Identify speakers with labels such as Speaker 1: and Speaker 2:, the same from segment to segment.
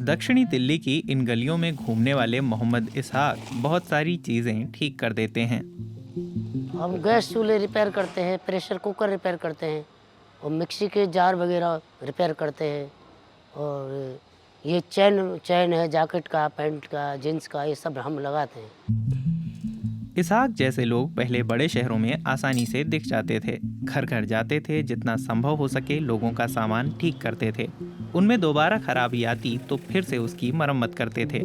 Speaker 1: दक्षिणी दिल्ली की इन गलियों में घूमने वाले मोहम्मद इसहाक बहुत सारी चीज़ें ठीक कर देते हैं।
Speaker 2: हम गैस चूल्हे रिपेयर करते हैं, प्रेशर कुकर रिपेयर करते हैं और मिक्सी के जार वगैरह रिपेयर करते हैं। और ये चैन है जैकेट का, पैंट का, जींस का, ये सब हम लगाते हैं।
Speaker 1: इसहाक जैसे लोग पहले बड़े शहरों में आसानी से दिख जाते थे, घर घर जाते थे, जितना संभव हो सके लोगों का सामान ठीक करते थे। उनमें दोबारा खराबी आती तो फिर से उसकी मरम्मत करते थे।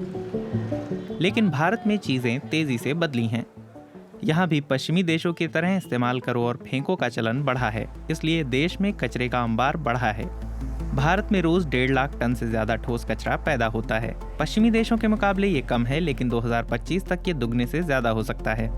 Speaker 1: लेकिन भारत में चीज़ें तेज़ी से बदली हैं। यहाँ भी पश्चिमी देशों की तरह इस्तेमाल करो और फेंको का चलन बढ़ा है, इसलिए देश में कचरे का अंबार बढ़ा है। भारत में रोज 1.5 लाख टन से ज्यादा ठोस कचरा पैदा होता है। पश्चिमी देशों के मुकाबले ये कम है, लेकिन 2025 तक ये दुगने से ज्यादा हो सकता है।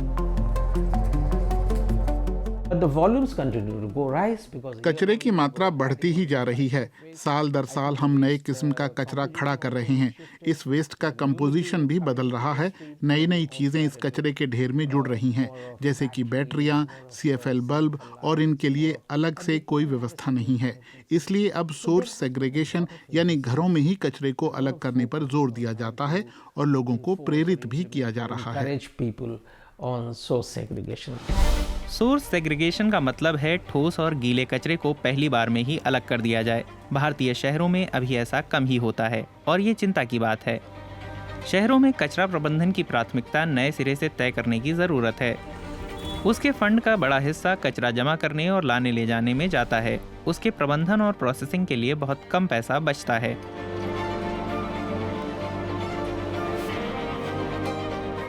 Speaker 3: कचरे की मात्रा बढ़ती ही जा रही है। साल दर साल हम नए किस्म का कचरा खड़ा कर रहे हैं। इस वेस्ट का कंपोजिशन भी बदल रहा है। नई नई चीजें इस कचरे के ढेर में जुड़ रही हैं, जैसे कि बैटरियां, CFL बल्ब, और इनके लिए अलग से कोई व्यवस्था नहीं है। इसलिए अब सोर्स सेग्रीगेशन यानी घरों में ही कचरे को अलग करने पर जोर दिया जाता है और लोगों को प्रेरित भी किया जा रहा है।
Speaker 1: सोर्स सेग्रीगेशन का मतलब है ठोस और गीले कचरे को पहली बार में ही अलग कर दिया जाए। भारतीय शहरों में अभी ऐसा कम ही होता है और ये चिंता की बात है। शहरों में कचरा प्रबंधन की प्राथमिकता नए सिरे से तय करने की ज़रूरत है। उसके फंड का बड़ा हिस्सा कचरा जमा करने और लाने ले जाने में जाता है। उसके प्रबंधन और प्रोसेसिंग के लिए बहुत कम पैसा बचता है।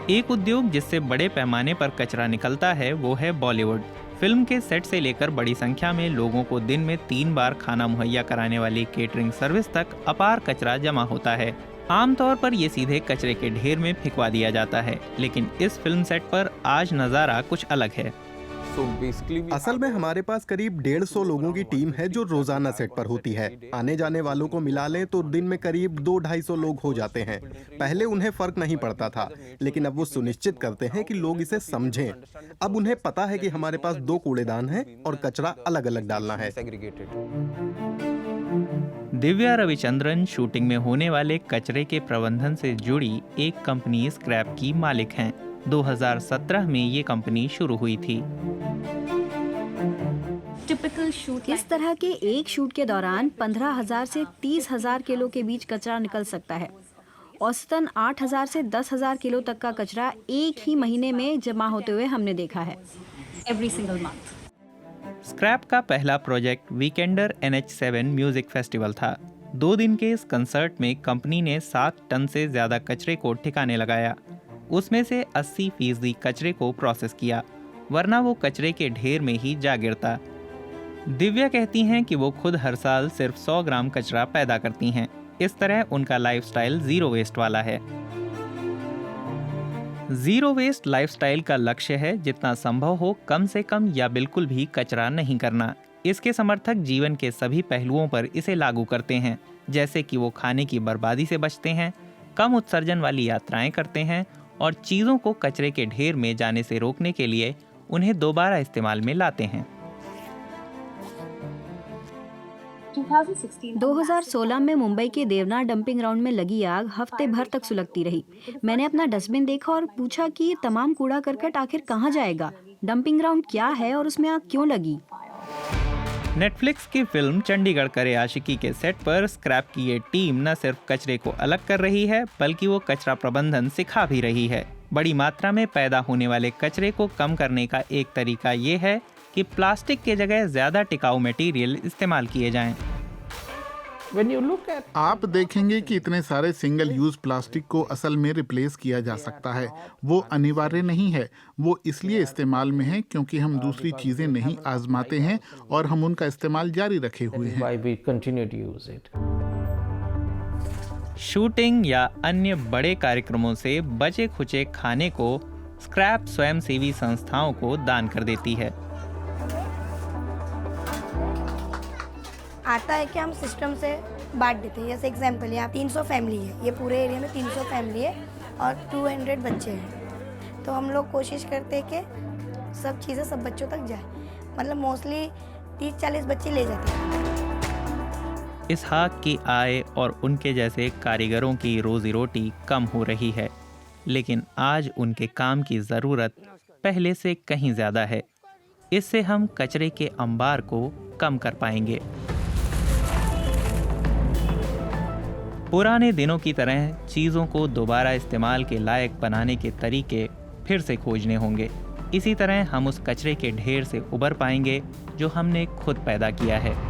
Speaker 1: एक उद्योग जिससे बड़े पैमाने पर कचरा निकलता है वो है बॉलीवुड। फिल्म के सेट से लेकर बड़ी संख्या में लोगों को दिन में 3 बार खाना मुहैया कराने वाली केटरिंग सर्विस तक अपार कचरा जमा होता है। आमतौर पर ये सीधे कचरे के ढेर में फेंकवा दिया जाता है, लेकिन इस फिल्म सेट पर आज नज़ारा कुछ अलग है।
Speaker 4: असल में हमारे पास करीब 150 लोगों की टीम है जो रोजाना सेट पर होती है। आने जाने वालों को मिला लें तो दिन में करीब 200-250 लोग हो जाते हैं। पहले उन्हें फर्क नहीं पड़ता था, लेकिन अब वो सुनिश्चित करते हैं कि लोग इसे समझें। अब उन्हें पता है कि हमारे पास 2 कूड़ेदान हैं और कचरा अलग अलग डालना है।
Speaker 1: दिव्या रविचंद्रन शूटिंग में होने वाले कचरे के प्रबंधन से जुड़ी एक कंपनी स्क्रैप की मालिक हैं। 2017 में ये कंपनी शुरू हुई थी।
Speaker 5: इस तरह के एक शूट के दौरान 15,000 से 30,000 किलो के बीच कचरा निकल सकता है। औसतन 8,000 से 10,000 किलो तक का कचरा एक ही महीने में जमा होते हुए हमने देखा है।
Speaker 6: Every single month.
Speaker 1: स्क्रैप का पहला project Weekender NH7 music festival था। 2 दिन के इस कंसर्ट में कंपनी ने 7 टन से ज्यादा कचरे को ठिकाने लगाया। उसमें से 80% कचरे को प्रोसेस किया, वरना वो कचरे के ढेर में ही जा गिरता। दिव्या कहती हैं कि वो खुद हर साल सिर्फ 100 ग्राम कचरा पैदा करती हैं। इस तरह उनका लाइफस्टाइल जीरो वेस्ट वाला है। जीरो वेस्ट लाइफस्टाइल का लक्ष्य है जितना संभव हो कम से कम या बिल्कुल भी कचरा नहीं करना। इसके समर्थक जीवन के सभी पहलुओं पर इसे लागू करते हैं, जैसे कि वो खाने की बर्बादी से बचते हैं, कम उत्सर्जन वाली यात्राएं करते हैं और चीज़ों को कचरे के ढेर में जाने से रोकने के लिए उन्हें दोबारा इस्तेमाल में लाते हैं।
Speaker 5: 2016 में मुंबई के देवना डंपिंग ग्राउंड में लगी आग हफ्ते भर तक सुलगती रही। मैंने अपना डस्टबिन देखा और पूछा कि ये तमाम कूड़ा करकट आखिर कहाँ जाएगा, डंपिंग ग्राउंड क्या है और उसमें आग क्यों लगी।
Speaker 1: नेटफ्लिक्स की फिल्म चंडीगढ़ करे आशिकी के सेट पर स्क्रैप की ये टीम न सिर्फ कचरे को अलग कर रही है, बल्कि वो कचरा प्रबंधन सिखा भी रही है। बड़ी मात्रा में पैदा होने वाले कचरे को कम करने का एक तरीका ये है कि प्लास्टिक के जगह ज्यादा टिकाऊ मटेरियल इस्तेमाल किए जाएं।
Speaker 3: आप देखेंगे कि इतने सारे सिंगल यूज प्लास्टिक को असल में रिप्लेस किया जा सकता है। वो अनिवार्य नहीं है, वो इसलिए इस्तेमाल में है क्योंकि हम दूसरी चीजें नहीं आजमाते हैं और हम उनका इस्तेमाल जारी रखे हुए हैं।
Speaker 1: शूटिंग या अन्य बड़े कार्यक्रमों से बचे खुचे खाने को स्क्रैप स्वयंसेवी संस्थाओं को दान कर देती है।
Speaker 7: आता है कि हम सिस्टम से बांट देते हैं। जैसे एग्जांपल यहाँ 300 फैमिली है, ये पूरे एरिया में 300 फैमिली है और 200 बच्चे हैं। तो हम लोग कोशिश करते हैं कि सब चीज़ें सब बच्चों तक जाए। मतलब मोस्टली 30-40 बच्चे ले जाते हैं।
Speaker 1: इसहाक की आय और उनके जैसे कारीगरों की रोजी रोटी कम हो रही है, लेकिन आज उनके काम की ज़रूरत पहले से कहीं ज़्यादा है। इससे हम कचरे के अंबार को कम कर पाएंगे। पुराने दिनों की तरह चीज़ों को दोबारा इस्तेमाल के लायक बनाने के तरीके फिर से खोजने होंगे। इसी तरह हम उस कचरे के ढेर से उबर पाएंगे जो हमने खुद पैदा किया है।